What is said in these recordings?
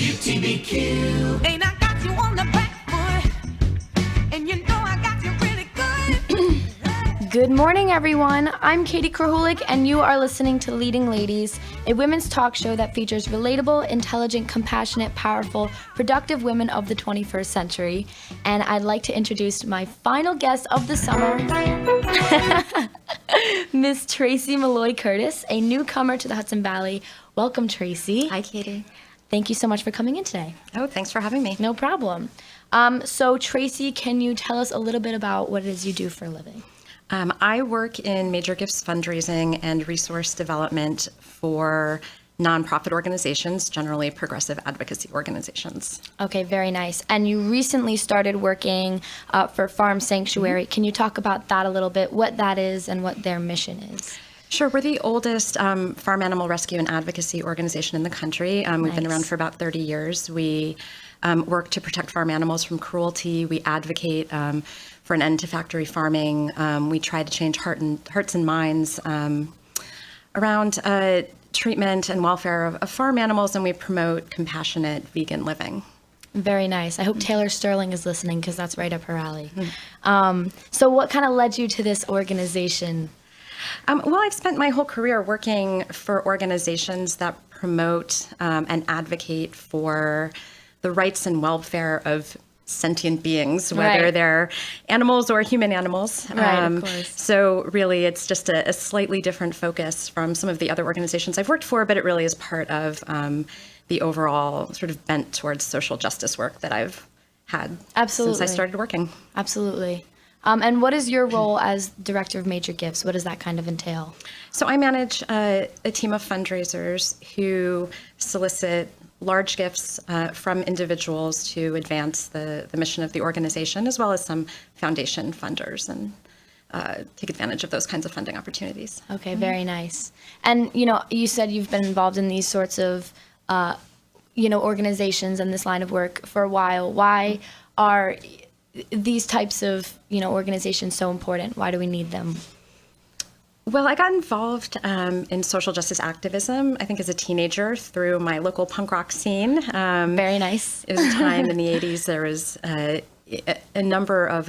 WTBQ. Ain't I got you on the back foot? And you know I got you really good. Good morning, everyone. I'm Katie Krahulik, and you are listening to Leading Ladies, a women's talk show that features relatable, intelligent, compassionate, powerful, productive women of the 21st century. And I'd like to introduce my final guest of the summer, Miss Tracy Malloy-Curtis, a newcomer to the Hudson Valley. Welcome, Tracy. Hi, Katie. Thank you so much for coming in today. Oh, thanks for having me. No problem. So, Tracy, can you tell us a little bit about what it is you do for a living? I work in major gifts fundraising and resource development for nonprofit organizations, generally progressive advocacy organizations. Okay, very nice. And you recently started working for Farm Sanctuary. Can you talk about that a little bit, what that is and what their mission is? Sure. We're the oldest farm animal rescue and advocacy organization in the country. We've been around for about 30 years. We work to protect farm animals from cruelty. We advocate for an end to factory farming. We try to change hearts and minds around treatment and welfare of farm animals, and we promote compassionate vegan living. Very nice. I hope Taylor Sterling is listening because that's right up her alley. So what kind of led you to this organization? Well, I've spent my whole career working for organizations that promote and advocate for the rights and welfare of sentient beings, whether they're animals or human animals. Right, of course. So really, it's just a slightly different focus from some of the other organizations I've worked for, but it really is part of the overall sort of bent towards social justice work that I've had since I started working. Absolutely. And what is your role as Director of Major Gifts? What does that kind of entail? So I manage a team of fundraisers who solicit large gifts from individuals to advance the mission of the organization, as well as some foundation funders, and take advantage of those kinds of funding opportunities. Okay, very nice. And, you said you've been involved in these sorts of, organizations and this line of work for a while. Why are these types of, organizations so important? Why do we need them? Well, I got involved in social justice activism, I think, as a teenager through my local punk rock scene. Very nice. It was a time in the 80s. There was a number of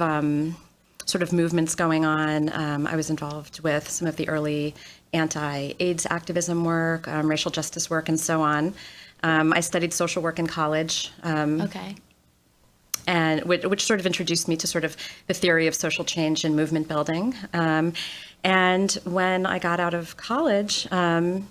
sort of movements going on. I was involved with some of the early anti-AIDS activism work, racial justice work, and so on. I studied social work in college. Okay. And which sort of introduced me to sort of the theory of social change and movement building. And when I got out of college, I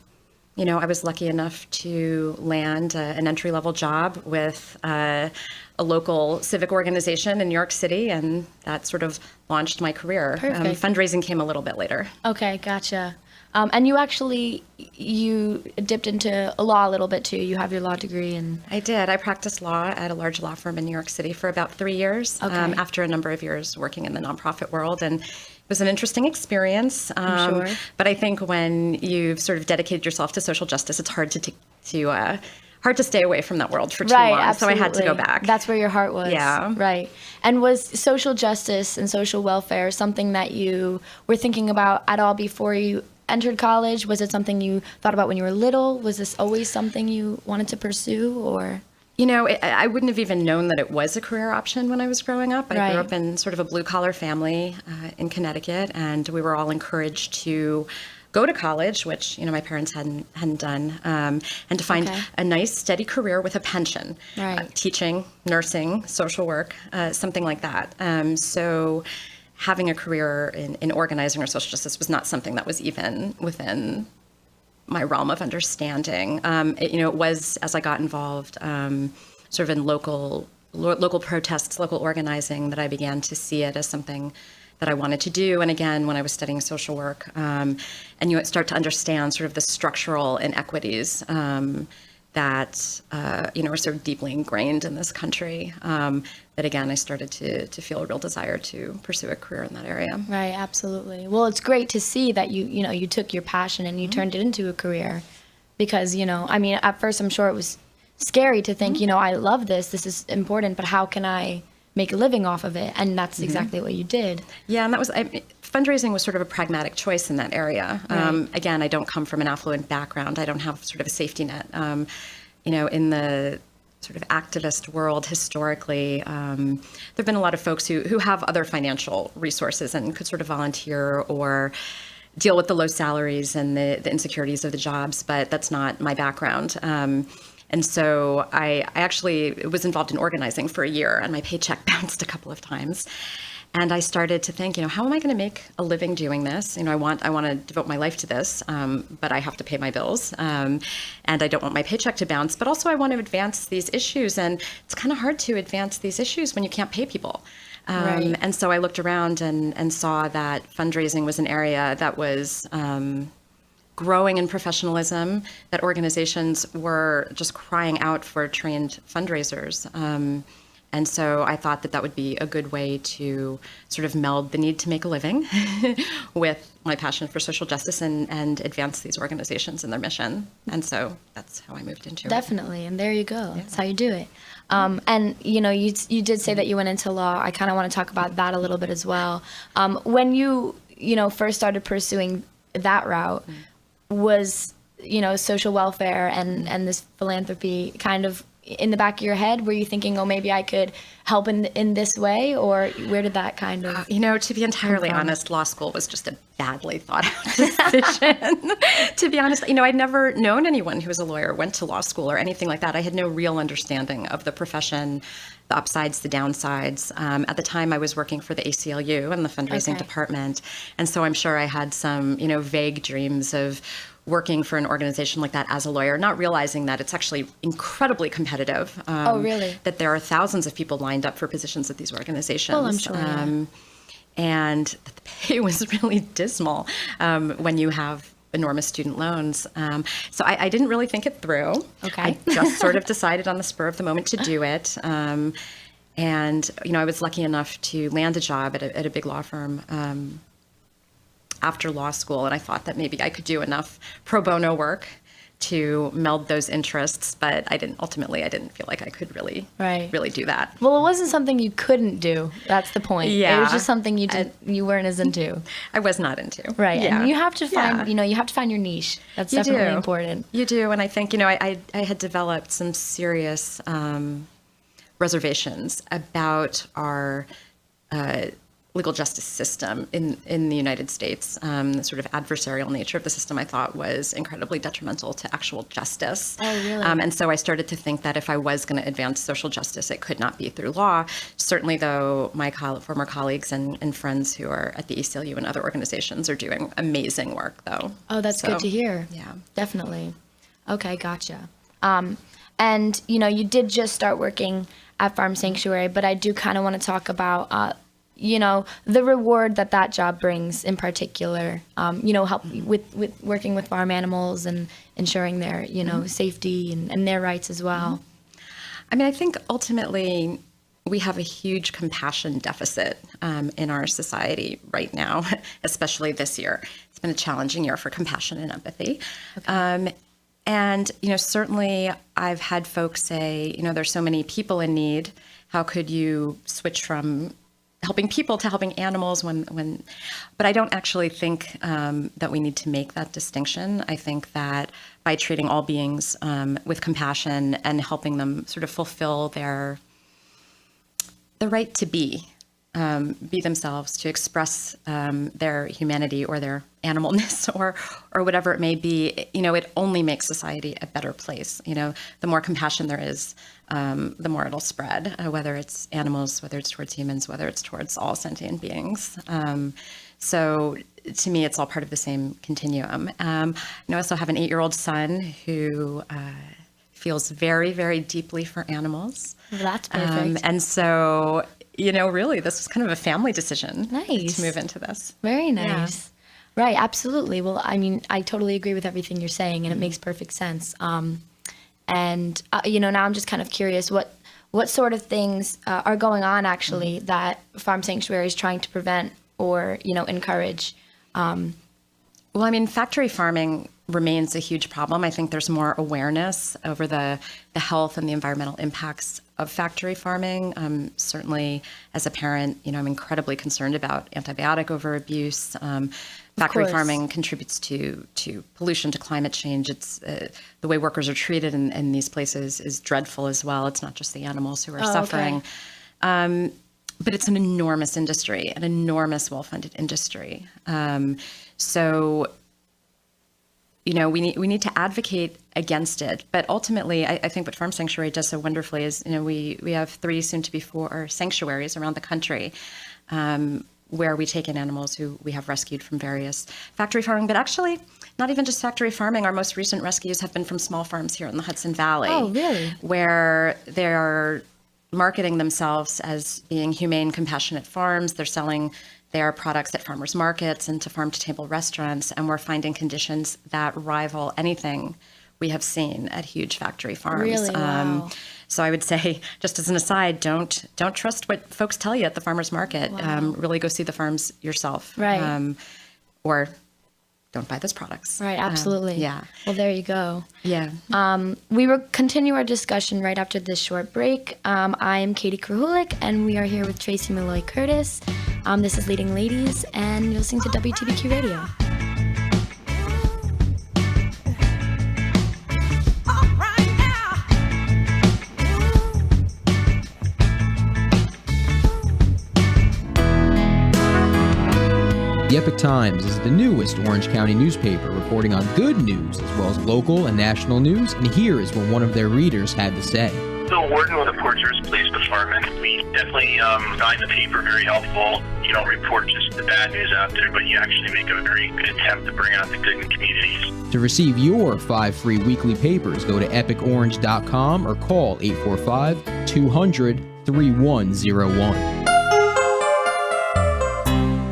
was lucky enough to land an entry-level job with a local civic organization in New York City, and that sort of launched my career. Perfect. Fundraising came a little bit later. Okay, gotcha. And you dipped into law a little bit too. You have your law degree. And I did. I practiced law at a large law firm in New York City for about 3 years, after a number of years working in the nonprofit world. And it was an interesting experience. I'm sure. But I think when you've sort of dedicated yourself to social justice, it's hard to stay away from that world for too long. Absolutely. So I had to go back. That's where your heart was. Yeah. Right. And was social justice and social welfare something that you were thinking about at all before you entered college? Was it something you thought about when you were little? Was this always something you wanted to pursue, or? I wouldn't have even known that it was a career option when I was growing up. I grew up in sort of a blue-collar family in Connecticut, and we were all encouraged to go to college, which my parents hadn't done, and to find a nice, steady career with a pension, teaching, nursing, social work, something like that. So having a career in organizing or social justice was not something that was even within my realm of understanding. It was, as I got involved sort of in local protests, local organizing, that I began to see it as something that I wanted to do. And again, when I was studying social work, and you start to understand sort of the structural inequities that are sort of deeply ingrained in this country, that again, I started to feel a real desire to pursue a career in that area. Right, absolutely. Well, it's great to see that you took your passion and you turned it into a career, because, at first I'm sure it was scary to think, I love this is important, but how can I make a living off of it? And that's exactly what you did. Yeah, and that was, fundraising was sort of a pragmatic choice in that area. Right. Again, I don't come from an affluent background. I don't have sort of a safety net. In the sort of activist world historically, there have been a lot of folks who have other financial resources and could sort of volunteer or deal with the low salaries and the insecurities of the jobs, but that's not my background. And so I actually was involved in organizing for a year, and my paycheck bounced a couple of times. And I started to think, how am I going to make a living doing this? I want to devote my life to this, but I have to pay my bills, and I don't want my paycheck to bounce. But also, I want to advance these issues, and it's kind of hard to advance these issues when you can't pay people. Right. And so I looked around and saw that fundraising was an area that was growing in professionalism, that organizations were just crying out for trained fundraisers. And so I thought that would be a good way to sort of meld the need to make a living with my passion for social justice and advance these organizations and their mission. And so that's how I moved into it. Definitely, and there you go. That's how you do it. And you did say that you went into law. I kind of want to talk about that a little bit as well. When you first started pursuing that route, was social welfare and this philanthropy kind of in the back of your head? Were you thinking, oh, maybe I could help in this way? Or where did that kind of... to be entirely honest, law school was just a badly thought out decision. To be honest, I'd never known anyone who was a lawyer, went to law school or anything like that. I had no real understanding of the profession, the upsides, the downsides. At the time, I was working for the ACLU in the fundraising department. And so I'm sure I had some, vague dreams of working for an organization like that as a lawyer, not realizing that it's actually incredibly competitive. Oh, really? That there are thousands of people lined up for positions at these organizations. Well, I'm sure. And that the pay was really dismal when you have enormous student loans. So I didn't really think it through. Okay. I just sort of decided on the spur of the moment to do it. And, I was lucky enough to land a job at a big law firm after law school, and I thought that maybe I could do enough pro bono work to meld those interests, but I didn't feel like I could really do that. Well, it wasn't something you couldn't do. That's the point. Yeah. It was just something you weren't as into. I was not into. Right. Yeah. And you have to find, you have to find your niche. That's definitely important. You do. And I think, I had developed some serious reservations about our legal justice system in the United States. The sort of adversarial nature of the system, I thought, was incredibly detrimental to actual justice. Oh, really? And so I started to think that if I was going to advance social justice, it could not be through law. Certainly, though, my former colleagues and friends who are at the ACLU and other organizations are doing amazing work, though. Oh, that's good to hear. Yeah. Definitely. Okay, gotcha. And, you did just start working at Farm Sanctuary, but I do kind of want to talk about the reward that job brings in particular, help with working with farm animals and ensuring their, safety and their rights as well. I mean, I think ultimately we have a huge compassion deficit in our society right now, especially this year. It's been a challenging year for compassion and empathy. Okay. And, certainly I've had folks say, there's so many people in need. How could you switch from helping people to helping animals but I don't actually think that we need to make that distinction. I think that by treating all beings with compassion and helping them sort of fulfill the right to be themselves, to express their humanity or their animalness or whatever it may be, it only makes society a better place. The more compassion there is, the more it'll spread, whether it's animals, whether it's towards humans, whether it's towards all sentient beings. So to me, it's all part of the same continuum. I also have an 8-year-old son who feels very, very deeply for animals. That's perfect. And so, really, this was kind of a family decision to move into this. Very nice. Yeah. Right, absolutely. Well, I mean, I totally agree with everything you're saying, and it makes perfect sense. And now I'm just kind of curious what sort of things are going on actually that Farm Sanctuary is trying to prevent or encourage. Well, I mean, factory farming remains a huge problem. I think there's more awareness over the health and the environmental impacts of factory farming. Certainly, as a parent, I'm incredibly concerned about antibiotic overabuse. Factory farming contributes to pollution, to climate change. It's the way workers are treated in these places is dreadful as well. It's not just the animals who are suffering. Okay. But it's an enormous industry, an enormous, well-funded industry. So, we need to advocate against it. But ultimately, I think what Farm Sanctuary does so wonderfully is, we have 3, soon to be 4 sanctuaries around the country where we take in animals who we have rescued from various factory farming. But actually, not even just factory farming. Our most recent rescues have been from small farms here in the Hudson Valley. Oh, really? Where they're marketing themselves as being humane, compassionate farms. They're selling their products at farmers markets and to farm-to-table restaurants, and we're finding conditions that rival anything we have seen at huge factory farms. Really? Wow. So I would say, just as an aside, don't trust what folks tell you at the farmers market. Wow. Really go see the farms yourself. Right. Or don't buy those products. Right, absolutely. Yeah. Well, there you go. Yeah. We will continue our discussion right after this short break. I am Katie Krahulik, and we are here with Tracy Malloy-Curtis. This is Leading Ladies, and you're listening to WTBQ Radio. The Epic Times is the newest Orange County newspaper reporting on good news as well as local and national news, and here is what one of their readers had to say. So working with the Port Jervis Police Department, we definitely find the paper very helpful. You don't report just the bad news out there, but you actually make a very good attempt to bring out the good in communities. To receive your 5 free weekly papers, go to epicorange.com or call 845-200-3101.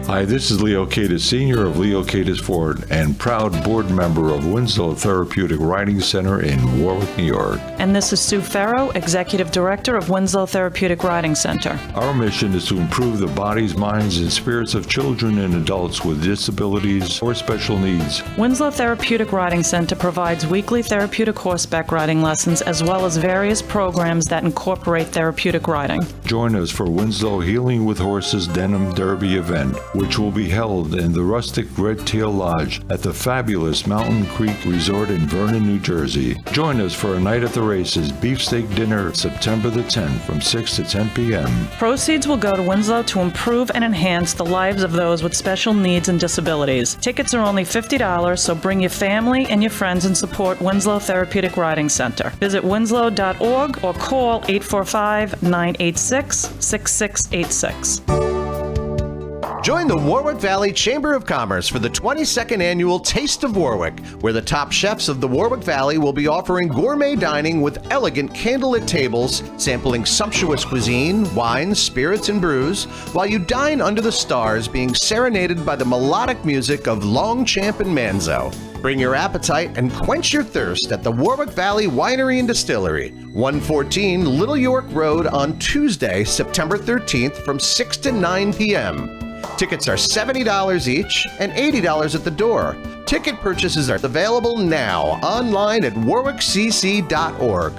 Hi, this is Leo Catus, Senior of Leo Catus Ford and proud board member of Winslow Therapeutic Riding Center in Warwick, New York. And this is Sue Farrow, Executive Director of Winslow Therapeutic Riding Center. Our mission is to improve the bodies, minds, and spirits of children and adults with disabilities or special needs. Winslow Therapeutic Riding Center provides weekly therapeutic horseback riding lessons as well as various programs that incorporate therapeutic riding. Join us for Winslow Healing with Horses Denim Derby event, which will be held in the rustic Red Tail Lodge at the fabulous Mountain Creek Resort in Vernon, New Jersey. Join us for a night at the races, beefsteak dinner, September the 10th from 6 to 10 p.m. Proceeds will go to Winslow to improve and enhance the lives of those with special needs and disabilities. Tickets are only $50, so bring your family and your friends and support Winslow Therapeutic Riding Center. Visit winslow.org or call 845-986-6686. Join the Warwick Valley Chamber of Commerce for the 22nd annual Taste of Warwick, where the top chefs of the Warwick Valley will be offering gourmet dining with elegant candlelit tables, sampling sumptuous cuisine, wines, spirits, and brews, while you dine under the stars being serenaded by the melodic music of Longchamp and Manzo. Bring your appetite and quench your thirst at the Warwick Valley Winery and Distillery, 114 Little York Road on Tuesday, September 13th from 6 to 9 p.m. Tickets are $70 each and $80 at the door. Ticket purchases are available now online at warwickcc.org.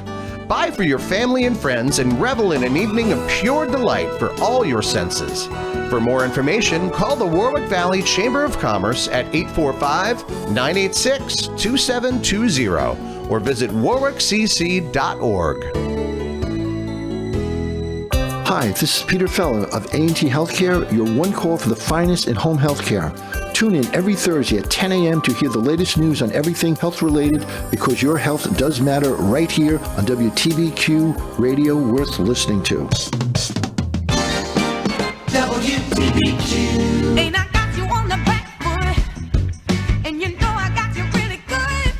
Buy for your family and friends and revel in an evening of pure delight for all your senses. For more information, call the Warwick Valley Chamber of Commerce at 845-986-2720 or visit warwickcc.org. Hi, this is Peter Feller of A&T Healthcare, your one call for the finest in home healthcare. Tune in every Thursday at 10 a.m. to hear the latest news on everything health-related, because your health does matter right here on WTBQ Radio, worth listening to. WTBQ. Ain't I got you on the back foot, and you know I got you really good.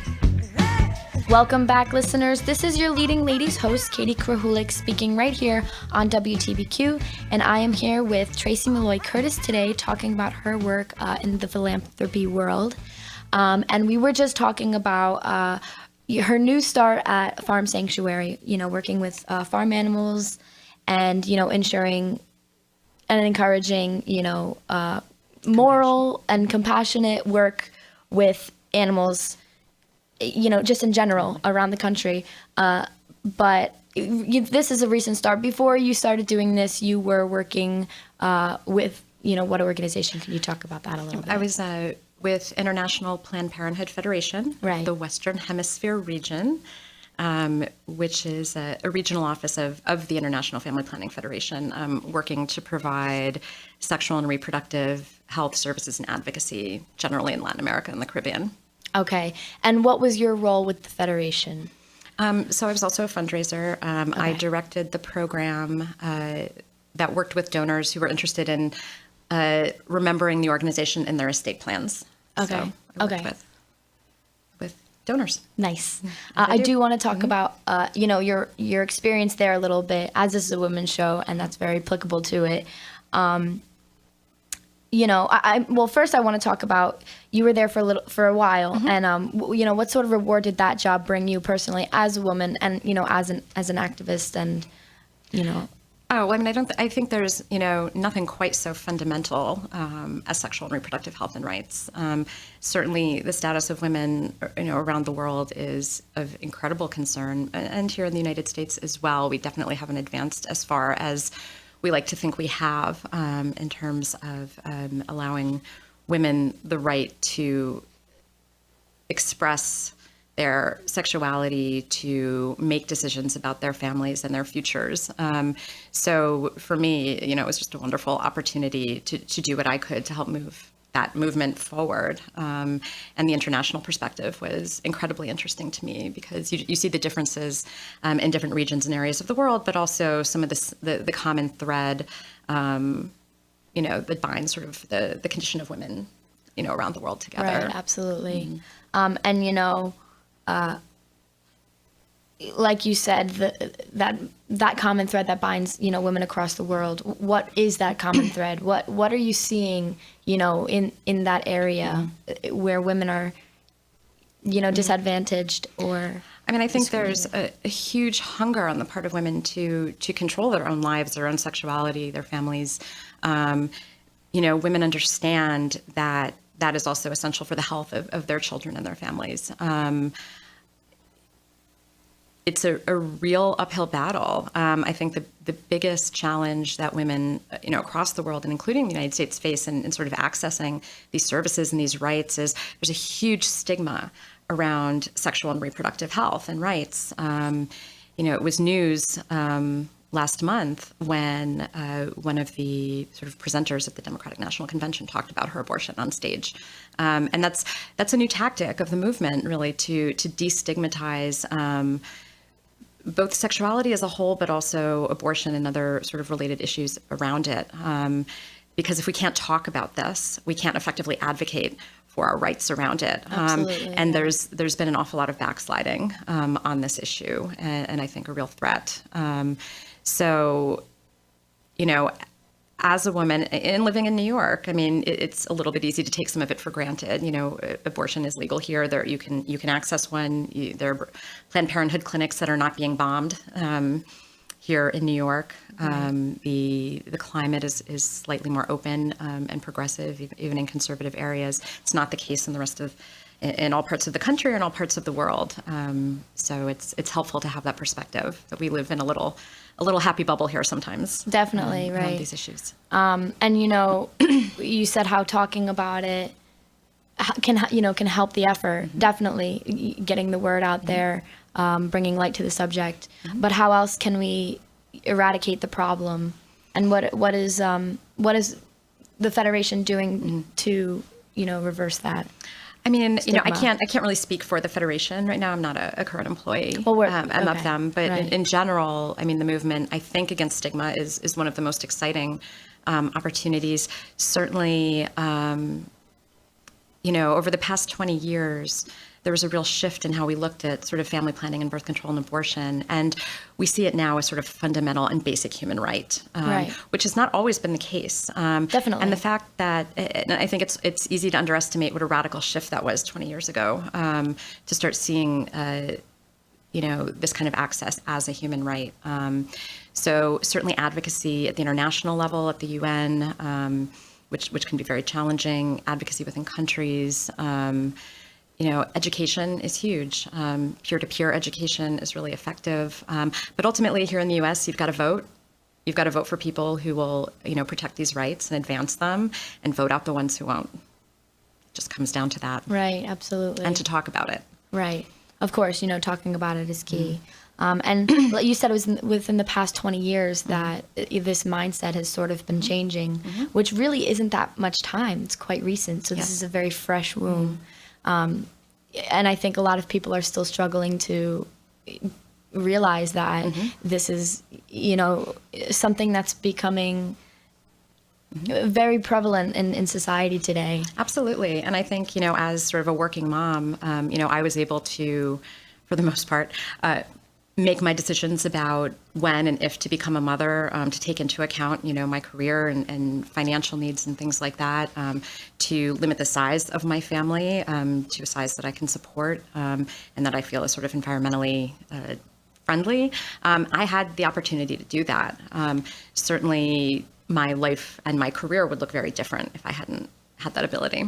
Welcome back, listeners. This is your Leading Ladies host, Katie Krahulik, speaking right here on WTBQ, and I am here with Tracy Malloy-Curtis today, talking about her work in the philanthropy world. And we were just talking about her new start at Farm Sanctuary, working with farm animals and, ensuring and encouraging, moral and compassionate work with animals just in general around the country. But this is a recent start. Before you started doing this, you were working with, what organization? Can you talk about that a little bit? I was with International Planned Parenthood Federation, right. the Western Hemisphere region, which is a regional office of the International Family Planning Federation, working to provide sexual and reproductive health services and advocacy generally in Latin America and the Caribbean. Okay. And what was your role with the Federation? So I was also a fundraiser. Okay. I directed the program that worked with donors who were interested in remembering the organization in their estate plans. Okay. So I worked with donors. Nice. I do want to talk about, your experience there a little bit, as this is a women's show, and that's very applicable to it. Well, first I want to talk about, you were there for a while, and what sort of reward did that job bring you personally as a woman, and as an activist, and Oh, I mean, I think there's nothing quite so fundamental as sexual and reproductive health and rights. Certainly, the status of women around the world is of incredible concern, and here in the United States as well. We definitely haven't advanced as far as we like to think we have in terms of allowing women the right to express their sexuality, to make decisions about their families and their futures. So for me, it was just a wonderful opportunity to do what I could to help move that movement forward. And the international perspective was incredibly interesting to me because you see the differences in different regions and areas of the world, but also some of the common thread, that binds sort of the condition of women, around the world together. Right, absolutely. And like you said, that common thread that binds women across the world. What is that common thread? What are you seeing in that area where women are disadvantaged or? I mean, I think there's a huge hunger on the part of women to control their own lives, their own sexuality, their families. Women understand that is also essential for the health of their children and their families. It's a real uphill battle. I think the biggest challenge that women, across the world and including the United States face in sort of accessing these services and these rights is there's a huge stigma around sexual and reproductive health and rights. It was news last month when one of the sort of presenters at the Democratic National Convention talked about her abortion on stage. And that's a new tactic of the movement, really, to destigmatize both sexuality as a whole, but also abortion and other sort of related issues around it. Because if we can't talk about this, we can't effectively advocate for our rights around it. Absolutely, and there's been an awful lot of backsliding on this issue, and I think a real threat. So, as a woman and living in New York, I mean, it's a little bit easy to take some of it for granted. Abortion is legal here. There you can access one. There are Planned Parenthood clinics that are not being bombed here in New York. The climate is slightly more open and progressive, even in conservative areas. It's not the case in the rest of in all parts of the country or in all parts of the world. So it's helpful to have that perspective that we live in a little happy bubble here sometimes. Definitely, right. Around these issues. And you said how talking about it can help the effort. Definitely getting the word out there, bringing light to the subject. But how else can we eradicate the problem? And what is the Federation doing to reverse that? I mean, stigma? I can't really speak for the Federation right now. I'm not a current employee of them, but right. in general, I mean, the movement, I think, against stigma is one of the most exciting opportunities. Certainly, over the past 20 years, there was a real shift in how we looked at sort of family planning and birth control and abortion. And we see it now as sort of fundamental and basic human right, which has not always been the case. Definitely. And the fact that, and I think it's easy to underestimate what a radical shift that was 20 years ago, to start seeing, this kind of access as a human right. So certainly advocacy at the international level, at the UN, which can be very challenging, advocacy within countries, education is huge. Peer-to-peer education is really effective. But ultimately, here in the U.S., you've got to vote. You've got to vote for people who will, protect these rights and advance them, and vote out the ones who won't. It just comes down to that. Right, absolutely. And to talk about it. Right. Of course, talking about it is key. And like you said, it was within the past 20 years that this mindset has sort of been changing, which really isn't that much time. It's quite recent. So this is a very fresh wound. And I think a lot of people are still struggling to realize that this is, something that's becoming very prevalent in society today. Absolutely. And I think, as sort of a working mom, I was able to, for the most part, make my decisions about when and if to become a mother, to take into account, my career and financial needs and things like that, to limit the size of my family to a size that I can support and that I feel is sort of environmentally friendly. I had the opportunity to do that. Certainly, my life and my career would look very different if I hadn't had that ability.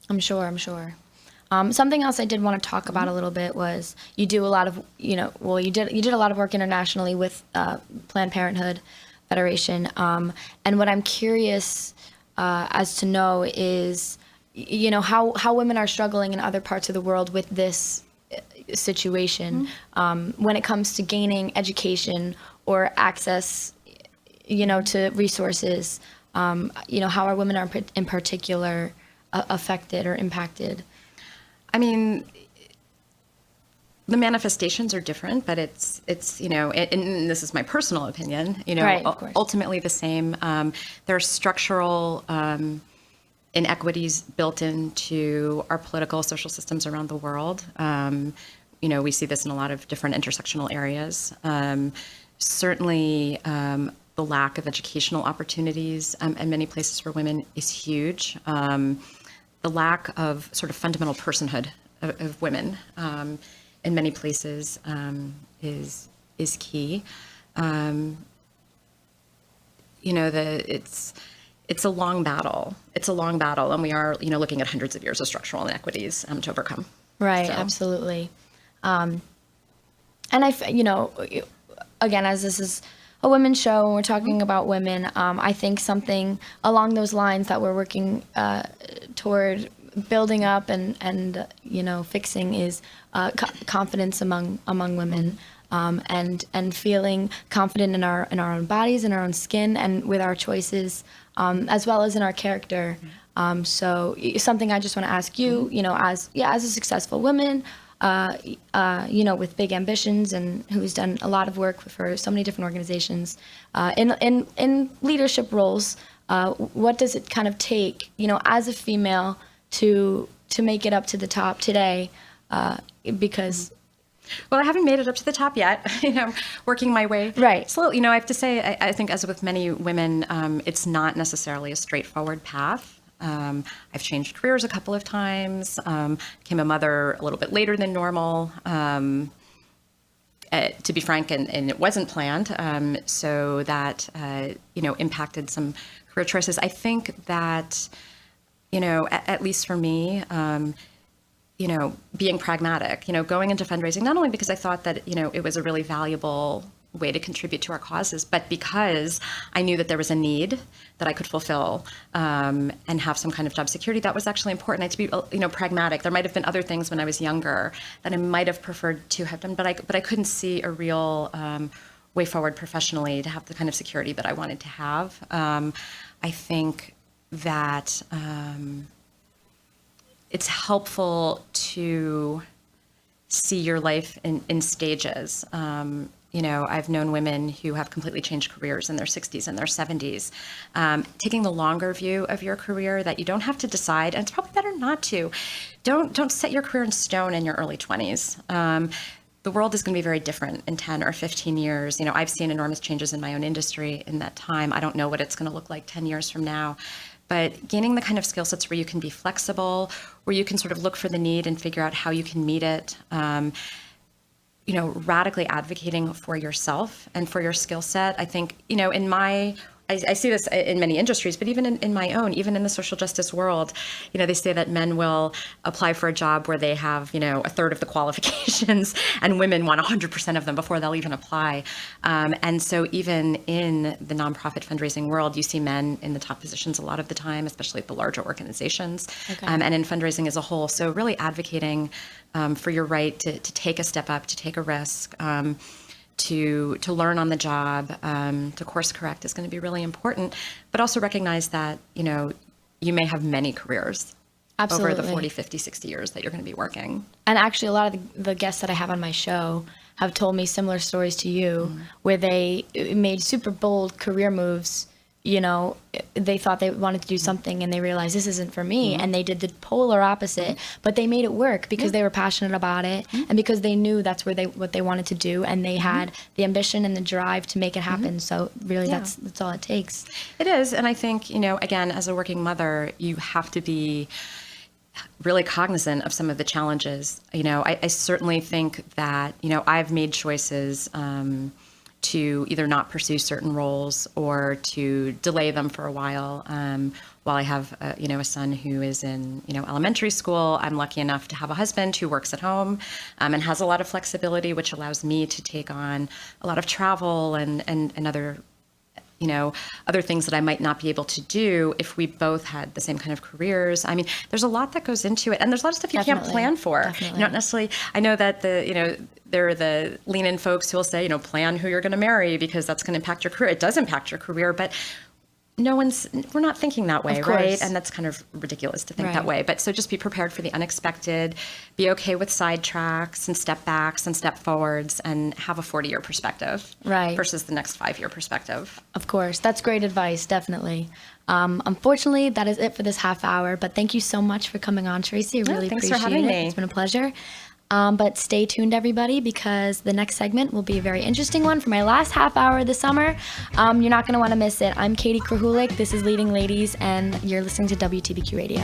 I'm sure. Something else I did want to talk about a little bit was you do a lot of, you did a lot of work internationally with Planned Parenthood Federation. And what I'm curious as to know is, how women are struggling in other parts of the world with this situation when it comes to gaining education or access, to resources. How are women in particular affected or impacted? I mean, the manifestations are different, but it's and this is my personal opinion, right, of course. Ultimately the same. There are structural inequities built into our political, social systems around the world. We see this in a lot of different intersectional areas. Certainly, the lack of educational opportunities in many places for women is huge. The lack of sort of fundamental personhood of women in many places is key. It's a long battle. It's a long battle, and we are looking at hundreds of years of structural inequities to overcome. Right, absolutely. And again, as this is a women's show and we're talking about women, I think something along those lines that we're working toward building up and fixing is confidence among women, and feeling confident in our own bodies, in our own skin, and with our choices, as well as in our character. So something I just want to ask you, as a successful woman, with big ambitions and who's done a lot of work for so many different organizations, in leadership roles, what does it kind of take, as a female to make it up to the top today? Because well, I haven't made it up to the top yet. Working my way slowly. I have to say, I think as with many women, it's not necessarily a straightforward path. I've changed careers a couple of times, became a mother a little bit later than normal, to be frank, and it wasn't planned, so that, impacted some career choices. I think that, at least for me, being pragmatic, going into fundraising, not only because I thought that, it was a really valuable way to contribute to our causes, but because I knew that there was a need that I could fulfill, and have some kind of job security. That was actually important. I had to be, pragmatic. There might have been other things when I was younger that I might have preferred to have done, but I couldn't see a real way forward professionally to have the kind of security that I wanted to have. I think that it's helpful to see your life in stages. I've known women who have completely changed careers in their 60s and their 70s. Taking the longer view of your career, that you don't have to decide, and it's probably better not to. Don't set your career in stone in your early 20s. The world is going to be very different in 10 or 15 years. I've seen enormous changes in my own industry in that time. I don't know what it's going to look like 10 years from now. But gaining the kind of skill sets where you can be flexible, where you can sort of look for the need and figure out how you can meet it, radically advocating for yourself and for your skill set. I think, in my I see this in many industries, but even in my own, even in the social justice world, they say that men will apply for a job where they have, a third of the qualifications, and women want 100% of them before they'll even apply. And so even in the nonprofit fundraising world, you see men in the top positions a lot of the time, especially at the larger organizations, and in fundraising as a whole. So really advocating for your right to take a step up, to take a risk, to learn on the job, to course correct is going to be really important, but also recognize that, you may have many careers over the 40, 50, 60 years that you're going to be working. And actually, a lot of the guests that I have on my show have told me similar stories to you, where they made super bold career moves. They thought they wanted to do something and they realized this isn't for me, and they did the polar opposite, but they made it work because they were passionate about it, and because they knew that's what they wanted to do, and they had the ambition and the drive to make it happen. So really that's all it takes. It is. And I think, again, as a working mother, you have to be really cognizant of some of the challenges. I certainly think that, I've made choices to either not pursue certain roles or to delay them for a while. While I have, a son who is in, elementary school, I'm lucky enough to have a husband who works at home and has a lot of flexibility, which allows me to take on a lot of travel and other, other things that I might not be able to do if we both had the same kind of careers. I mean, there's a lot that goes into it, and there's a lot of stuff you can't plan for. Definitely. Not necessarily. I know that there are the lean-in folks who will say, plan who you're going to marry because that's going to impact your career. It does impact your career, but we're not thinking that way, right? And that's kind of ridiculous to think that way. But so just be prepared for the unexpected, be okay with sidetracks and step backs and step forwards, and have a 40-year perspective versus the next 5-year perspective. Of course. That's great advice, definitely. Unfortunately, that is it for this half hour, but thank you so much for coming on, Tracy. I really appreciate for having it. me. It's been a pleasure. But stay tuned, everybody, because the next segment will be a very interesting one for my last half hour of the summer. You're not going to want to miss it. I'm Katie Krahulik. This is Leading Ladies, and you're listening to WTBQ Radio.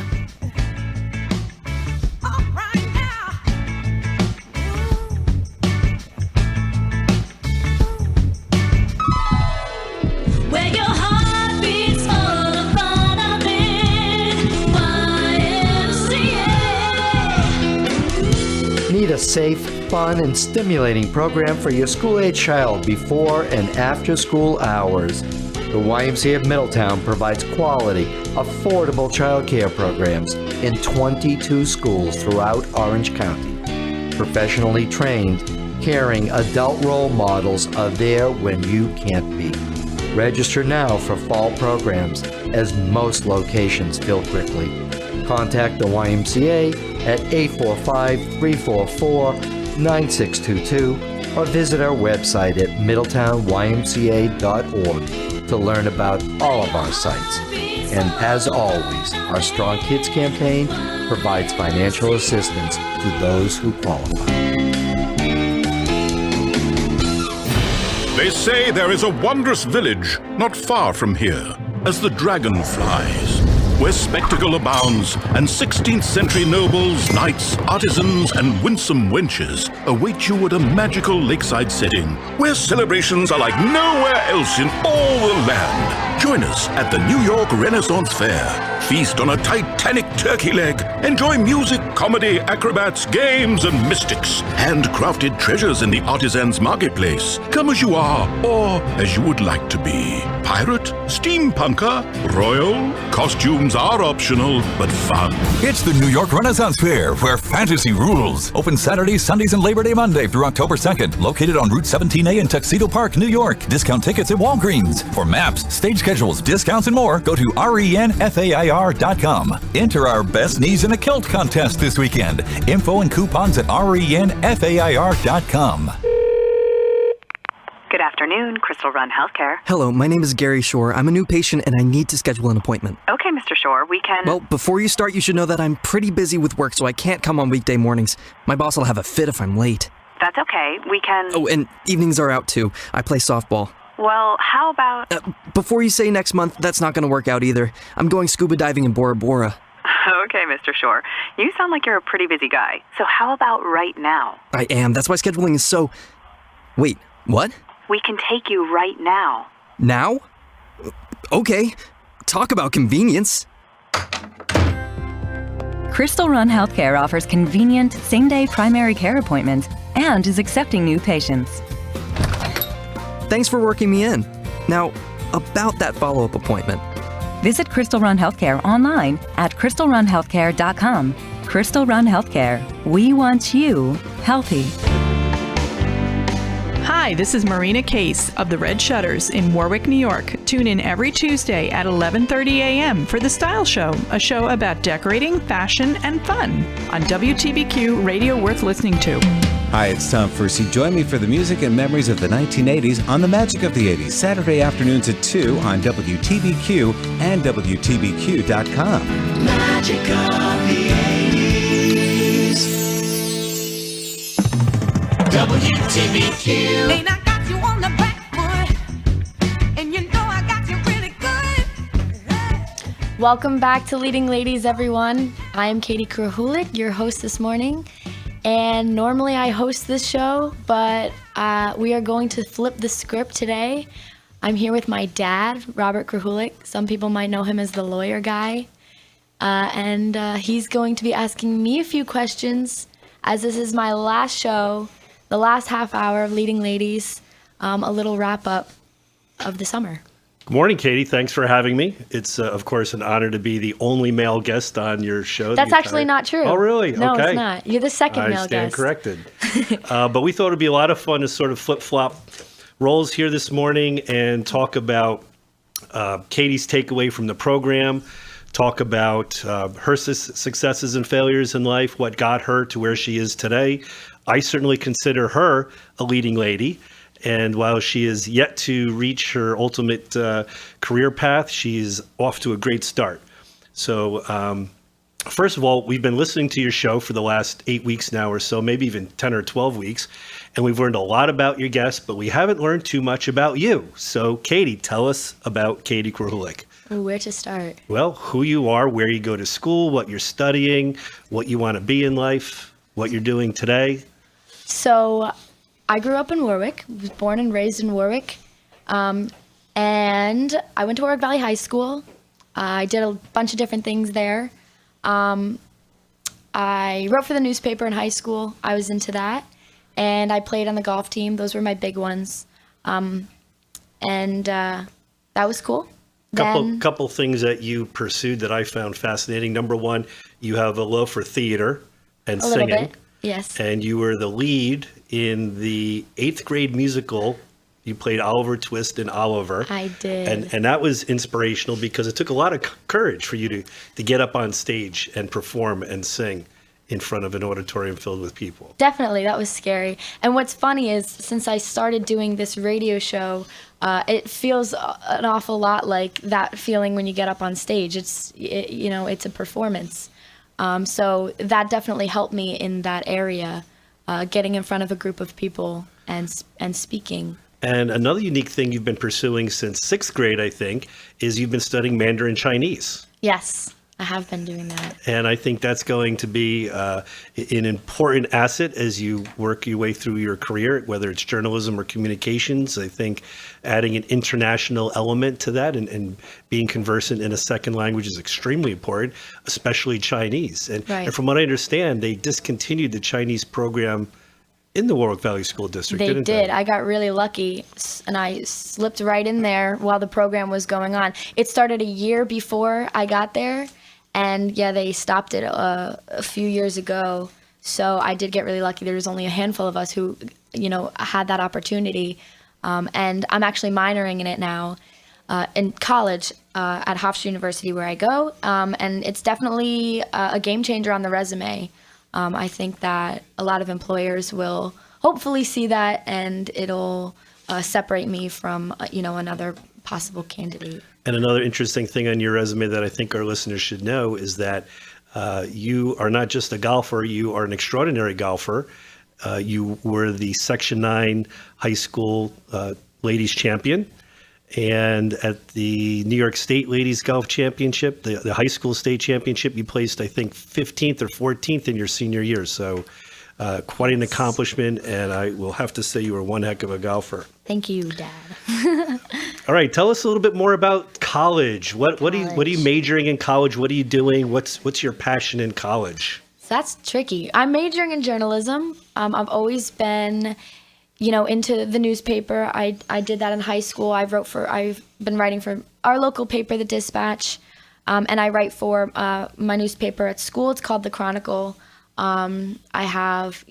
Need a safe, fun, and stimulating program for your school-age child before and after school hours. The YMCA of Middletown provides quality, affordable childcare programs in 22 schools throughout Orange County. Professionally trained, caring adult role models are there when you can't be. Register now for fall programs, as most locations fill quickly. Contact the YMCA at 845-344-9622 or visit our website at middletownymca.org to learn about all of our sites. And as always, our Strong Kids campaign provides financial assistance to those who qualify. They say there is a wondrous village not far from here, as the dragon flies, where spectacle abounds, and 16th century nobles, knights, artisans, and winsome wenches await you at a magical lakeside setting, where celebrations are like nowhere else in all the land. Join us at the New York Renaissance Fair. Feast on a Titanic turkey leg. Enjoy music, comedy, acrobats, games, and mystics. Handcrafted treasures in the artisans' marketplace. Come as you are, or as you would like to be. Pirate, steampunker, royal, costumes are optional, but fun. It's the New York Renaissance Fair, where fantasy rules. Open Saturdays, Sundays, and Labor Day Monday through October 2nd. Located on Route 17A in Tuxedo Park, New York. Discount tickets at Walgreens. For maps, stage schedules, discounts, and more, go to renfair.com. Enter our Best Knees in a Kilt contest this weekend. Info and coupons at renfair.com. Good afternoon, Crystal Run Healthcare. Hello, my name is Gary Shore. I'm a new patient and I need to schedule an appointment. Okay, Mr. Shore, we can... Well, before you start, you should know that I'm pretty busy with work, so I can't come on weekday mornings. My boss will have a fit if I'm late. That's okay, we can... Oh, and evenings are out too. I play softball. Well, how about... Before you say next month, that's not going to work out either. I'm going scuba diving in Bora Bora. Okay, Mr. Shore. You sound like you're a pretty busy guy. So how about right now? I am. That's why scheduling is so... Wait, what? We can take you right now. Now? Okay. Talk about convenience. Crystal Run Healthcare offers convenient, same-day primary care appointments and is accepting new patients. Thanks for working me in. Now, about that follow-up appointment. Visit Crystal Run Healthcare online at crystalrunhealthcare.com. Crystal Run Healthcare. We want you healthy. Hi, this is Marina Case of the Red Shutters in Warwick, New York. Tune in every Tuesday at 11:30 a.m. for The Style Show, a show about decorating, fashion, and fun on WTBQ Radio worth listening to. Hi, it's Tom Fursey. Join me for the music and memories of the 1980s on The Magic of the 80s, Saturday afternoons at 2 on WTBQ and WTBQ.com. Magic of the 80s. WTBQ. And I got you on the back foot, and you know I got you really good. Welcome back to Leading Ladies, everyone. I am Katie Krahulik, your host this morning. And normally I host this show, but we are going to flip the script today. I'm here with my dad, Robert Krahulik. Some people might know him as the lawyer guy. And he's going to be asking me a few questions, as this is my last show, the last half hour of Leading Ladies, a little wrap up of the summer. Good morning, Katie. Thanks for having me. It's, of course, an honor to be the only male guest on your show. That's actually not true. Oh, really? No, okay. It's not. You're the second male I stand guest. corrected. But we thought it'd be a lot of fun to sort of flip-flop roles here this morning and talk about Katie's takeaway from the program, talk about her successes and failures in life, what got her to where she is today. I certainly consider her a leading lady. And while she is yet to reach her ultimate career path, she's off to a great start. So first of all, we've been listening to your show for the last 8 weeks now or so, maybe even 10 or 12 weeks. And we've learned a lot about your guests, but we haven't learned too much about you. So Katie, tell us about Katie Krahulik. Where to start? Well, who you are, where you go to school, what you're studying, what you want to be in life, what you're doing today. So I grew up in Warwick, was born and raised in Warwick, and I went to Warwick Valley High School. I did a bunch of different things there. I wrote for the newspaper in high school. I was into that, and I played on the golf team. Those were my big ones, and that was cool. Couple things that you pursued that I found fascinating. Number one, you have a love for theater and singing. Little bit, yes. And you were the lead in the 8th grade musical. You played Oliver Twist in Oliver. I did. And that was inspirational because it took a lot of courage for you to get up on stage and perform and sing in front of an auditorium filled with people. Definitely, that was scary. And what's funny is since I started doing this radio show, it feels an awful lot like that feeling when you get up on stage. It's a performance. So that definitely helped me in that area. Getting in front of a group of people and speaking. And another unique thing you've been pursuing since 6th grade, I think, is you've been studying Mandarin Chinese. Yes, I have been doing that. And I think that's going to be an important asset as you work your way through your career, whether it's journalism or communications. I think adding an international element to that and being conversant in a second language is extremely important, especially Chinese. And from what I understand, they discontinued the Chinese program in the Warwick Valley School District, didn't they? They did. I got really lucky, and I slipped right in there while the program was going on. It started a year before I got there, and yeah, they stopped it a few years ago. So I did get really lucky. There was only a handful of us who, had that opportunity. And I'm actually minoring in it now in college at Hofstra University where I go. And it's definitely a game changer on the resume. I think that a lot of employers will hopefully see that, and it'll separate me from, another possible candidate. And another interesting thing on your resume that I think our listeners should know is that you are not just a golfer, you are an extraordinary golfer. You were the Section 9 high school ladies champion. And at the New York State Ladies Golf Championship, the high school state championship, you placed, I think, 15th or 14th in your senior year. So quite an accomplishment. And I will have to say you were one heck of a golfer. Thank you, Dad. All right, tell us a little bit more about college. What are you majoring in college? What are you doing? What's your passion in college? That's tricky. I'm majoring in journalism. I've always been, into the newspaper. I did that in high school. I've been writing for our local paper, the Dispatch, and I write for my newspaper at school. It's called the Chronicle. I have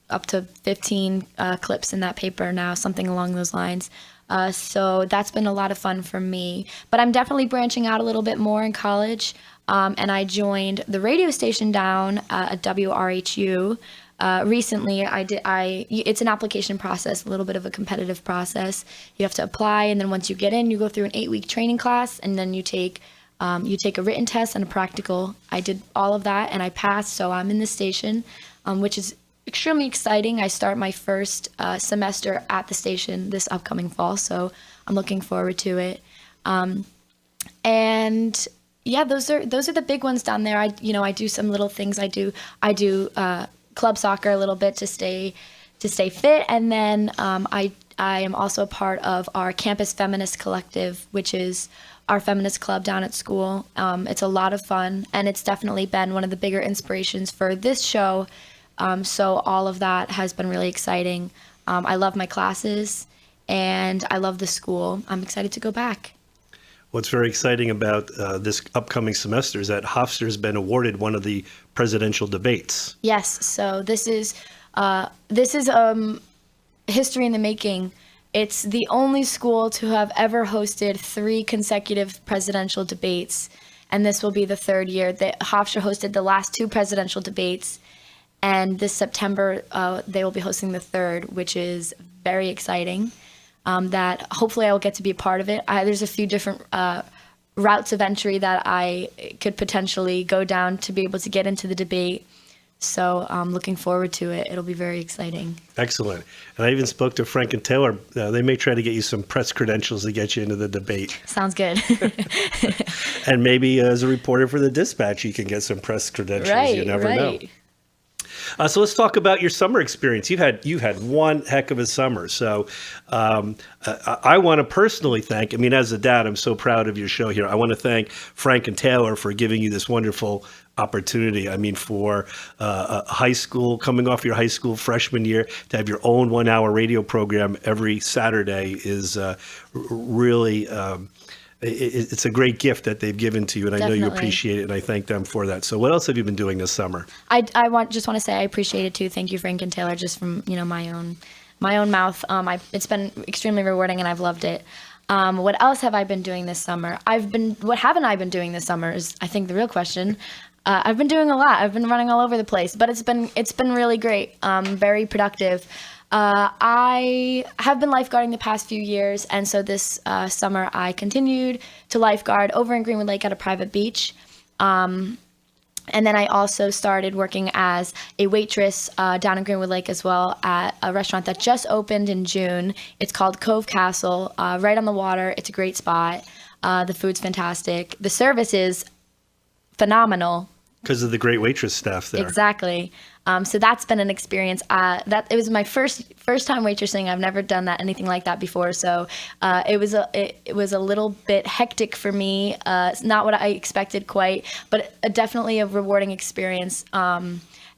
up to 15 clips in that paper now, something along those lines. So that's been a lot of fun for me. But I'm definitely branching out a little bit more in college. And I joined the radio station down at WRHU. Recently, it's an application process, a little bit of a competitive process. You have to apply, and then once you get in, you go through an 8-week training class, and then you take a written test and a practical. I did all of that, and I passed, so I'm in the station, which is extremely exciting. I start my first semester at the station this upcoming fall, so I'm looking forward to it. And yeah, those are the big ones down there. I do some little things. I do club soccer a little bit to stay fit, and then I am also a part of our Campus Feminist Collective, which is our feminist club down at school. It's a lot of fun, and it's definitely been one of the bigger inspirations for this show. So all of that has been really exciting. I love my classes, and I love the school. I'm excited to go back. What's very exciting about this upcoming semester is that Hofstra has been awarded one of the presidential debates. Yes, so this is history in the making. It's the only school to have ever hosted 3 consecutive presidential debates, and this will be the 3rd year. Hofstra hosted the last 2 presidential debates, and this September they will be hosting the 3rd, which is very exciting. That hopefully I will get to be a part of it. There's a few different routes of entry that I could potentially go down to be able to get into the debate. So I'm looking forward to it. It'll be very exciting. Excellent. And I even spoke to Frank and Taylor. They may try to get you some press credentials to get you into the debate. Sounds good. And maybe as a reporter for the Dispatch, you can get some press credentials. Right, you never know. So let's talk about your summer experience. You've had one heck of a summer. So I want to personally thank, as a dad, I'm so proud of your show here. I want to thank Frank and Taylor for giving you this wonderful opportunity. For high school, coming off your high school freshman year, to have your own 1-hour radio program every Saturday is really... It's a great gift that they've given to you, and Definitely. I know you appreciate it, and I thank them for that. So what else have you been doing this summer? I just want to say I appreciate it too. Thank you, Frank and Taylor, just from my own mouth. It's been extremely rewarding, and I've loved it. What else have I been doing this summer? What haven't I been doing this summer is, I think, the real question. I've been doing a lot. I've been running all over the place, but it's been really great. Very productive. I have been lifeguarding the past few years, and so this summer I continued to lifeguard over in Greenwood Lake at a private beach. And then I also started working as a waitress down in Greenwood Lake as well at a restaurant that just opened in June. It's called Cove Castle, right on the water. It's a great spot. The food's fantastic. The service is phenomenal. Because of the great waitress staff there. Exactly. So that's been an experience. It was my first time waitressing. I've never done anything like that before. So it was a little bit hectic for me. It's not what I expected quite, but definitely a rewarding experience.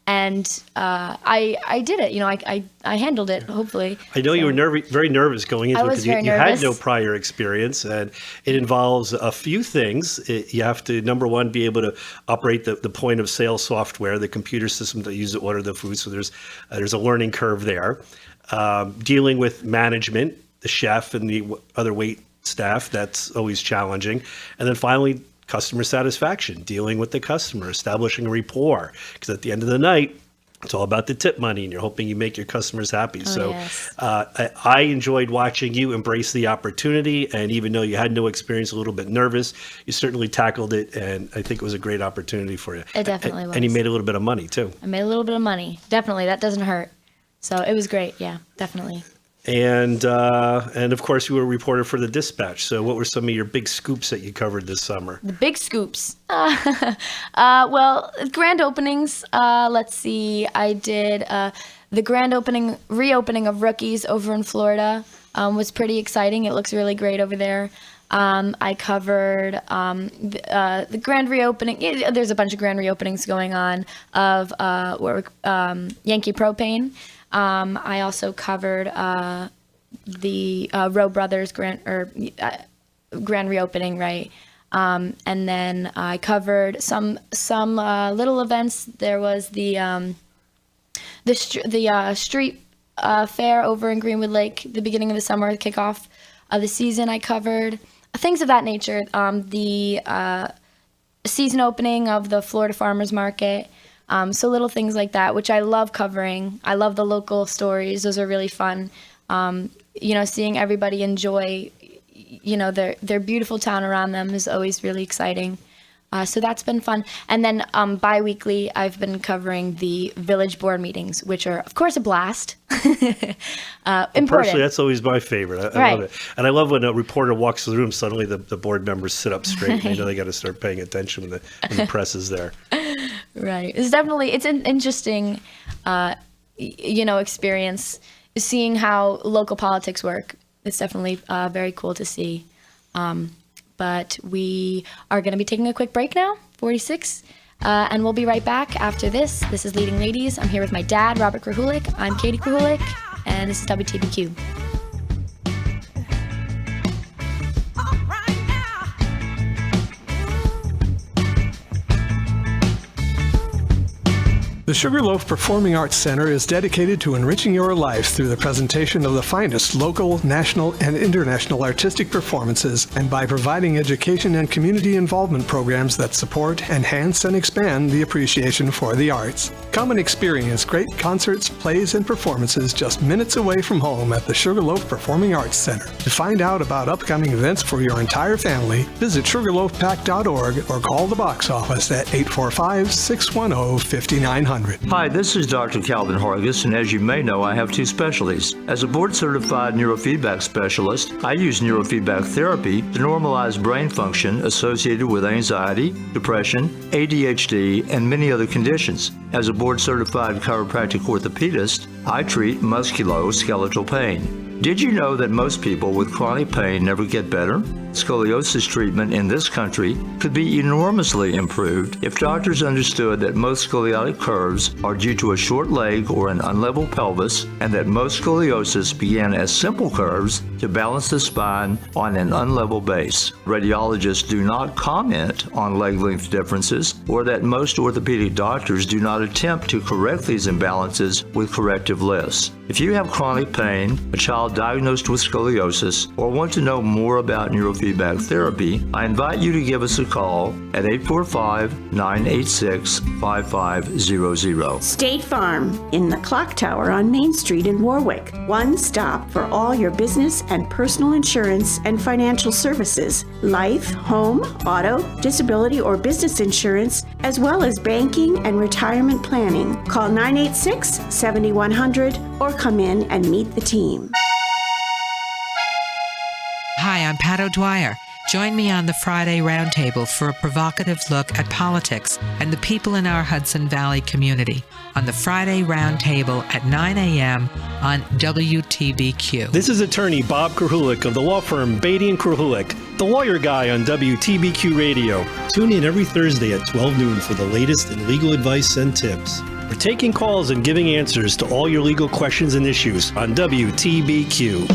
And I did it. I handled it. Hopefully. I know you were very nervous going into it because you had no prior experience, and it involves a few things. You have to, number one, be able to operate the point of sale software, the computer system that you use to order the food. So there's a learning curve there. Dealing with management, the chef and the other wait staff, that's always challenging. And then finally, customer satisfaction, dealing with the customer, establishing a rapport. Because at the end of the night, it's all about the tip money, and you're hoping you make your customers happy. Yes. I enjoyed watching you embrace the opportunity, and even though you had no experience, a little bit nervous, you certainly tackled it, and I think it was a great opportunity for you. It definitely was. And you made a little bit of money, too. I made a little bit of money. Definitely. That doesn't hurt. So it was great. Yeah, definitely. And of course, you were a reporter for the Dispatch. So what were some of your big scoops that you covered this summer? The big scoops. Well, grand openings. Let's see. I did The reopening of Rookies over in Florida was pretty exciting. It looks really great over there. I covered the grand reopening. There's a bunch of grand reopenings going on of Yankee Propane. I also covered the Roe Brothers grand reopening, right? And then I covered some little events. There was the street fair over in Greenwood Lake, the beginning of the summer, the kickoff of the season. I covered things of that nature. The season opening of the Florida Farmers Market. So little things like that, which I love covering. I love the local stories. Those are really fun. Seeing everybody enjoy, their beautiful town around them is always really exciting. So that's been fun. And then bi-weekly, I've been covering the village board meetings, which are, of course, a blast. Important. Personally, that's always my favorite. I love it. And I love when a reporter walks through the room, suddenly the board members sit up straight. And they know they got to start paying attention when the press is there. Right. It's an interesting, experience, seeing how local politics work. It's definitely very cool to see. But we are going to be taking a quick break now, 46, and we'll be right back after this. This is Leading Ladies. I'm here with my dad, Robert Krahulik. I'm Katie Krahulik, and this is WTBQ. The Sugarloaf Performing Arts Center is dedicated to enriching your life through the presentation of the finest local, national, and international artistic performances, and by providing education and community involvement programs that support, enhance, and expand the appreciation for the arts. Come and experience great concerts, plays, and performances just minutes away from home at the Sugarloaf Performing Arts Center. To find out about upcoming events for your entire family, visit sugarloafpack.org or call the box office at 845-610-5900. Hi, this is Dr. Calvin Hargis, and as you may know, I have two specialties. As a board-certified neurofeedback specialist, I use neurofeedback therapy to normalize brain function associated with anxiety, depression, ADHD, and many other conditions. As a board-certified chiropractic orthopedist, I treat musculoskeletal pain. Did you know that most people with chronic pain never get better? Scoliosis treatment in this country could be enormously improved if doctors understood that most scoliotic curves are due to a short leg or an unlevel pelvis, and that most scoliosis began as simple curves to balance the spine on an unlevel base. Radiologists do not comment on leg length differences, or that most orthopedic doctors do not attempt to correct these imbalances with corrective lifts. If you have chronic pain, a child diagnosed with scoliosis, or want to know more about neurofeedback therapy, I invite you to give us a call at 845-986-5500. State Farm in the Clock Tower on Main Street in Warwick. One stop for all your business and personal insurance and financial services, life, home, auto, disability, or business insurance, as well as banking and retirement planning. Call 986-7100 or come in and meet the team. Hi, I'm Pat O'Dwyer. Join me on the Friday Roundtable for a provocative look at politics and the people in our Hudson Valley community on the Friday Roundtable at 9 a.m. on WTBQ. This is attorney Bob Krahulik of the law firm Beatty & Krahulik, the lawyer guy on WTBQ Radio. Tune in every Thursday at 12 noon for the latest in legal advice and tips. We're taking calls and giving answers to all your legal questions and issues on WTBQ.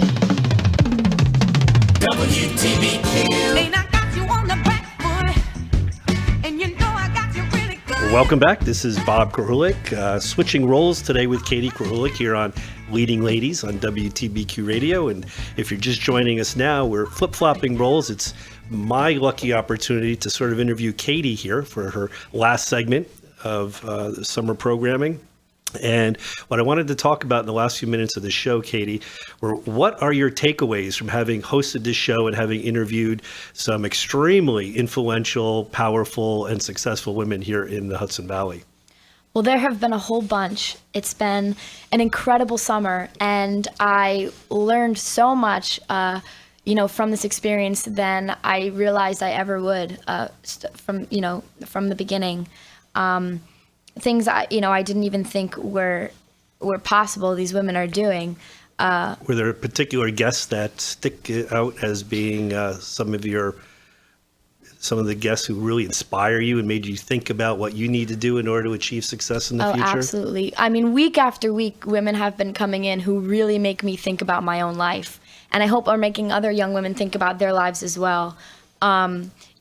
Welcome back. This is Bob Krahulik, switching roles today with Katie Krahulik here on Leading Ladies on WTBQ Radio. And if you're just joining us now, we're flip-flopping roles. It's my lucky opportunity to sort of interview Katie here for her last segment of the summer programming. And what I wanted to talk about in the last few minutes of the show, Katie, were what are your takeaways from having hosted this show and having interviewed some extremely influential, powerful, and successful women here in the Hudson Valley? Well, there have been a whole bunch. It's been an incredible summer, and I learned so much, from this experience than I realized I ever would from the beginning. Things I didn't even think were where possible, these women are doing. Were there particular guests that stick out as being some of the guests who really inspire you and made you think about what you need to do in order to achieve success in the future? Absolutely. I mean, week after week, women have been coming in who really make me think about my own life. And I hope are making other young women think about their lives as well.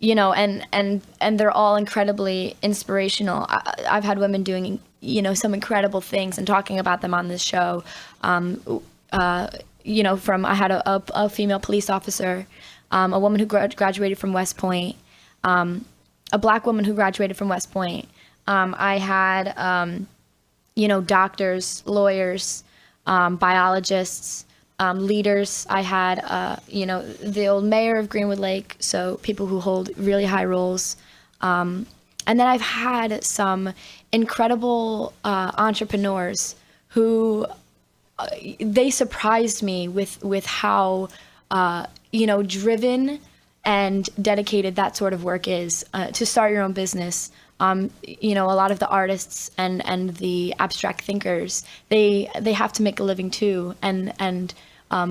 You know, and they're all incredibly inspirational. I've had women doing, you know, some incredible things and talking about them on this show. You know, I had a female police officer, a woman who graduated from West Point, a black woman who graduated from West Point. I had, you know, doctors, lawyers, biologists, leaders. I had, you know, the old mayor of Greenwood Lake, so people who hold really high roles. And then I've had some incredible entrepreneurs who they surprised me with how, you know, driven and dedicated that sort of work is. To start your own business, you know, a lot of the artists and the abstract thinkers, they have to make a living too, and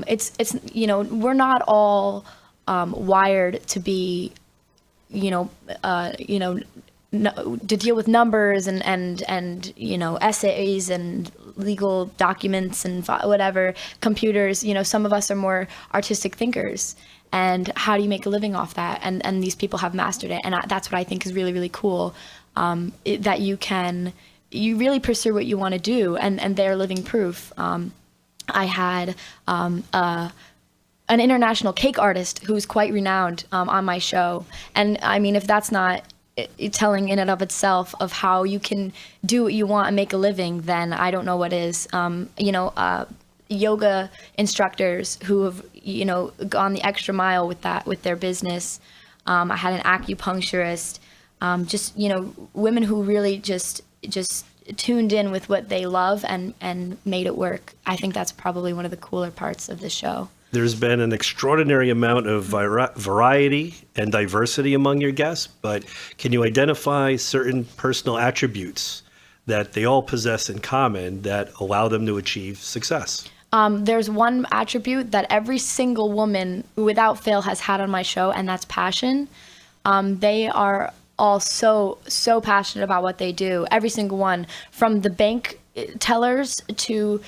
it's you know, we're not all wired to be, you know, to deal with numbers and you know, essays and legal documents and whatever, computers. You know, some of us are more artistic thinkers, and how do you make a living off that? And these people have mastered it, and that's what I think is really, really cool, that you really pursue what you want to do, and they're living proof. I had an international cake artist who's quite renowned on my show, and I mean, if that's not telling in and of itself of how you can do what you want and make a living, then I don't know what is. You know, yoga instructors who have, you know, gone the extra mile with their business. I had an acupuncturist, just, you know, women who really just tuned in with what they love and made it work. I think that's probably one of the cooler parts of the show. There's been an extraordinary amount of variety and diversity among your guests, but can you identify certain personal attributes that they all possess in common that allow them to achieve success? There's one attribute that every single woman without fail has had on my show, and that's passion. They are all so passionate about what they do. Every single one, from the bank tellers to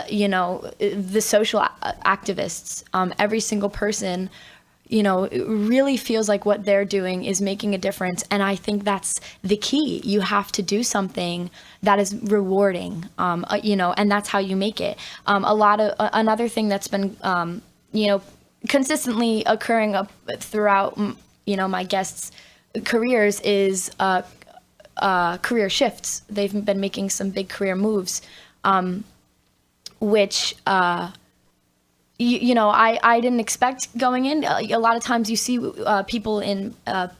you know, the social activists. Every single person, you know, really feels like what they're doing is making a difference. And I think that's the key. You have to do something that is rewarding, you know, and that's how you make it. Another thing that's been, you know, consistently occurring throughout, you know, my guests' careers is career shifts. They've been making some big career moves. Which, you know, I didn't expect going in. A lot of times you see people in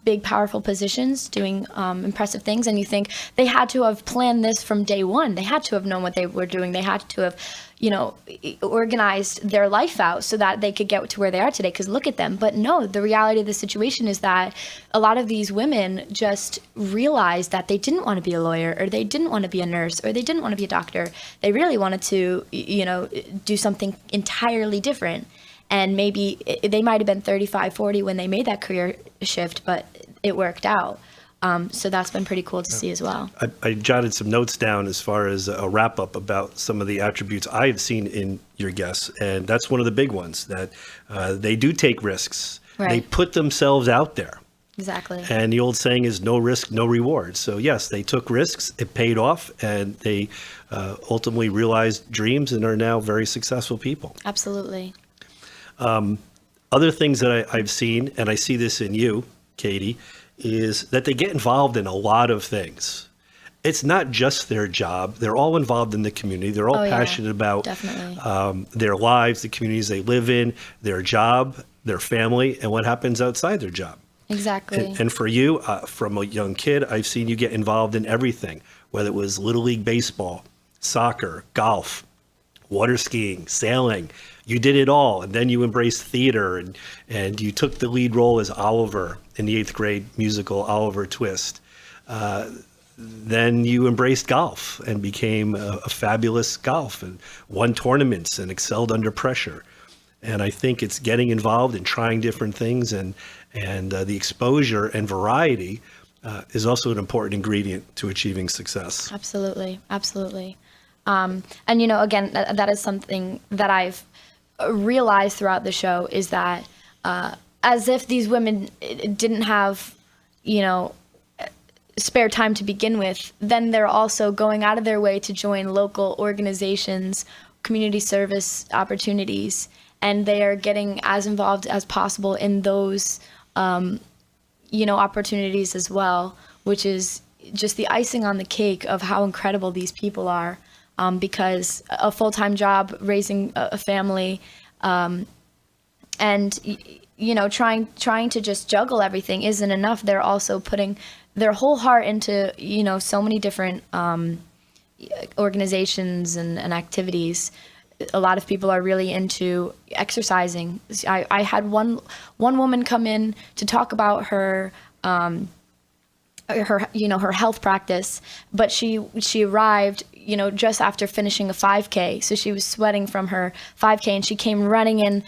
big, powerful positions doing impressive things, and you think they had to have planned this from day one. They had to have known what they were doing. They had to have, you know, organized their life out so that they could get to where they are today, because look at them. But no, the reality of the situation is that a lot of these women just realized that they didn't want to be a lawyer, or they didn't want to be a nurse, or they didn't want to be a doctor. They really wanted to, you know, do something entirely different. And maybe they might have been 35, 40 when they made that career shift, but it worked out. So that's been pretty cool to see as well. I jotted some notes down as far as a wrap up about some of the attributes I have seen in your guests. And that's one of the big ones, that they do take risks. Right. They put themselves out there. Exactly. And the old saying is no risk, no reward. So yes, they took risks, it paid off, and they ultimately realized dreams and are now very successful people. Absolutely. Other things that I've seen, and I see this in you, Katie, is that they get involved in a lot of things. It's not just their job. They're all involved in the community. They're all passionate about their lives, the communities they live in, their job, their family, and what happens outside their job. Exactly. And for you, from a young kid, I've seen you get involved in everything, whether it was Little League Baseball, soccer, golf, water skiing, sailing. You did it all. And then you embraced theater, and you took the lead role as Oliver in the 8th grade musical Oliver Twist. then you embraced golf and became a fabulous golf and won tournaments and excelled under pressure. And I think it's getting involved and trying different things, and the exposure and variety is also an important ingredient to achieving success. Absolutely, absolutely. And again, that is something that I've realized throughout the show, is that as if these women didn't have, spare time to begin with, then they're also going out of their way to join local organizations, community service opportunities, and they are getting as involved as possible in those, opportunities as well, which is just the icing on the cake of how incredible these people are, because a full-time job, raising a family, and trying to just juggle everything isn't enough. They're also putting their whole heart into, so many different organizations and activities. A lot of people are really into exercising. I had one woman come in to talk about her health practice, but she arrived, just after finishing a 5K. So she was sweating from her 5K, and she came running in,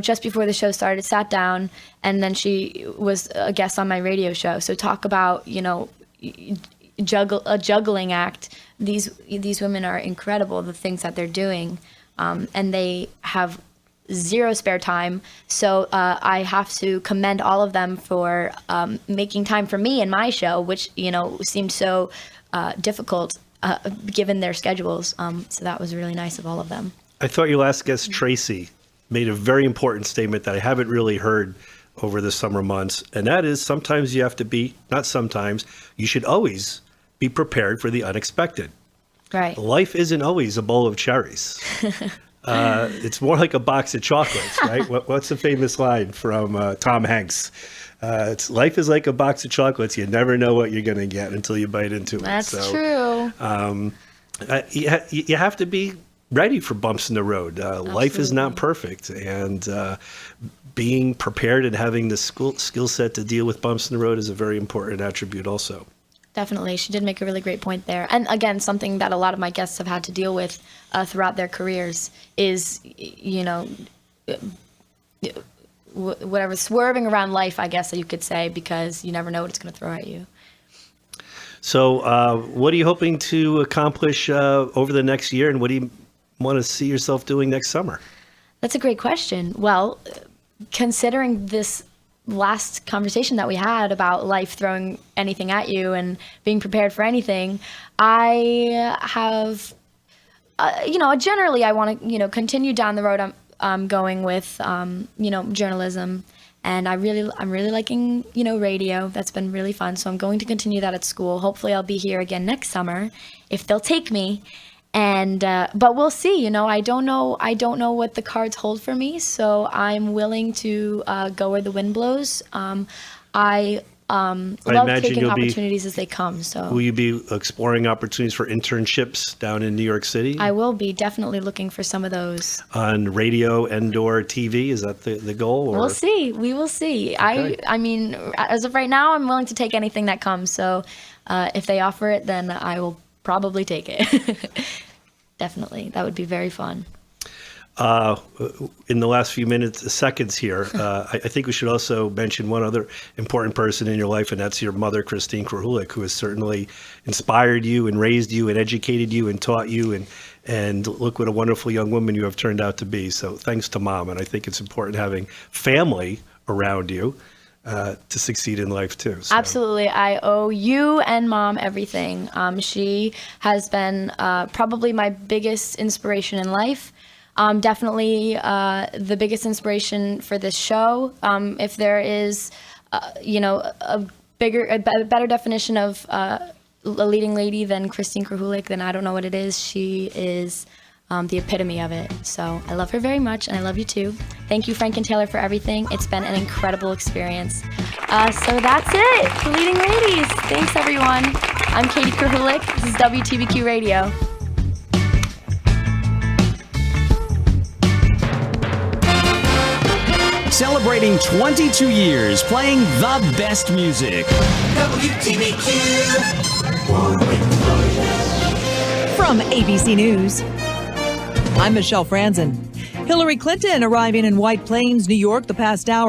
just before the show started, sat down, and then she was a guest on my radio show. So talk about, a juggling act. These women are incredible, the things that they're doing, and they have zero spare time. So I have to commend all of them for making time for me and my show, which seemed so difficult given their schedules. So that was really nice of all of them. I thought your last guest, Tracy, made a very important statement that I haven't really heard over the summer months, and that is sometimes you have to be, not sometimes, you should always be prepared for the unexpected. Right. Life isn't always a bowl of cherries. It's more like a box of chocolates, right? What's the famous line from Tom Hanks? Life is like a box of chocolates. You never know what you're going to get until you bite into it. That's true. You have to be ready for bumps in the road. Life is not perfect, and being prepared and having the skill set to deal with bumps in the road is a very important attribute also. Definitely. She did make a really great point there. And again, something that a lot of my guests have had to deal with throughout their careers is, whatever, swerving around life, I guess that you could say, because you never know what it's going to throw at you. So what are you hoping to accomplish over the next year, and what do you want to see yourself doing next summer? That's a great question. Well, considering this last conversation that we had about life throwing anything at you and being prepared for anything, I have, generally I want to, continue down the road I'm going with, journalism, and I'm really liking, radio. That's been really fun. So I'm going to continue that at school. Hopefully I'll be here again next summer if they'll take me. And but we'll see. I don't know what the cards hold for me, so I'm willing to go where the wind blows. I love taking opportunities as they come. So will you be exploring opportunities for internships down in New York City? I will be definitely looking for some of those on radio and/or TV. Is that the goal? Or? We'll see. We will see. Okay. I mean, as of right now, I'm willing to take anything that comes. So if they offer it, then I will probably take it. Definitely. That would be very fun. In the last few seconds here, I think we should also mention one other important person in your life, and that's your mother, Christine Krahulik, who has certainly inspired you and raised you and educated you and taught you, and look what a wonderful young woman you have turned out to be. So thanks to Mom, and I think it's important having family around you to succeed in life too. So. Absolutely. I owe you and Mom everything. She has been probably my biggest inspiration in life. Definitely the biggest inspiration for this show. If there is, a better definition of a leading lady than Christine Krahulik, then I don't know what it is. She is the epitome of it. So I love her very much, and I love you too. Thank you, Frank and Taylor, for everything. It's been an incredible experience. So that's it for Leading Ladies. Thanks, everyone. I'm Katie Krahulik. This is WTBQ Radio. celebrating 22 years playing the best music. From ABC News, I'm Michelle Franzen. Hillary Clinton arriving in White Plains, New York, the past hour.